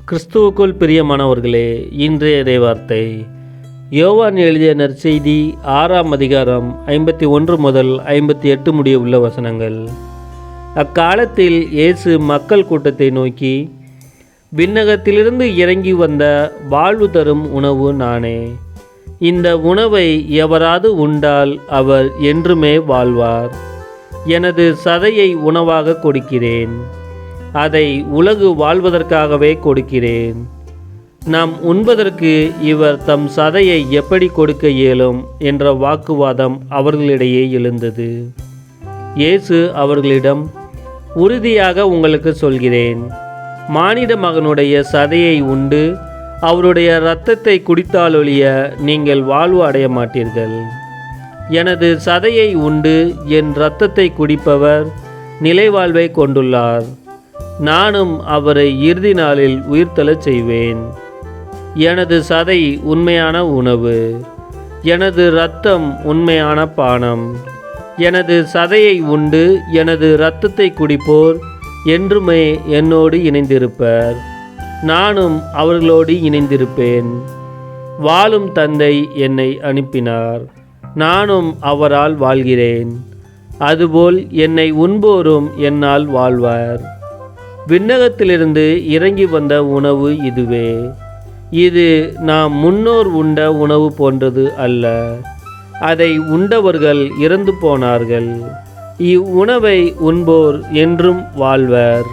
கிறிஸ்துவுக்குள் பிரியமானவர்களே, இன்றைய இறைவார்த்தை யோவான் எழுதிய நற்செய்தி 6ஆம் அதிகாரம் 51 முதல் 58 முடிய உள்ள வசனங்கள். அக்காலத்தில் இயேசு மக்கள் கூட்டத்தை நோக்கி, விண்ணகத்திலிருந்து இறங்கி வந்த வாழ்வு தரும் உணவு நானே. இந்த உணவை எவராது உண்டால் அவர் என்றுமே வாழ்வார். எனது சதையை உணவாக கொடுக்கிறேன். அதை உலகு வாழ்வதற்காகவே கொடுக்கிறேன். நாம் உண்பதற்கு இவர் தம் சதையை எப்படி கொடுக்க இயலும் என்ற வாக்குவாதம் அவர்களிடையே எழுந்தது. இயேசு அவர்களிடம், உறுதியாக உங்களுக்கு சொல்கிறேன், மானிட மகனுடைய சதையை உண்டு அவருடைய இரத்தத்தை குடித்தாலொழிய நீங்கள் வாழ்வு அடைய மாட்டீர்கள். எனது சதையை உண்டு என் இரத்தத்தை குடிப்பவர் நிலைவாழ்வை கொண்டுள்ளார். நானும் அவரை இறுதி நாளில் உயிர்த்தெழச் செய்வேன். எனது சதை உண்மையான உணவு, எனது இரத்தம் உண்மையான பானம். எனது சதையை உண்டு எனது இரத்தத்தை குடிப்போர் என்றுமே என்னோடு இணைந்திருப்பர். நானும் அவர்களோடு இணைந்திருப்பேன். வாழும் தந்தை என்னை அனுப்பினார். நானும் அவரால் வாழ்கிறேன். அதுபோல் என்னை உண்போரும் என்னால் வாழ்வார். விண்ணகத்திலிருந்து இறங்கி வந்த உணவு இதுவே. இது நாம் முன்னோர் உண்ட உணவு போன்றது அல்ல. அதை உண்டவர்கள் இறந்து போனார்கள். இவ்வுணவை உண்போர் என்றும் வாழ்வர்.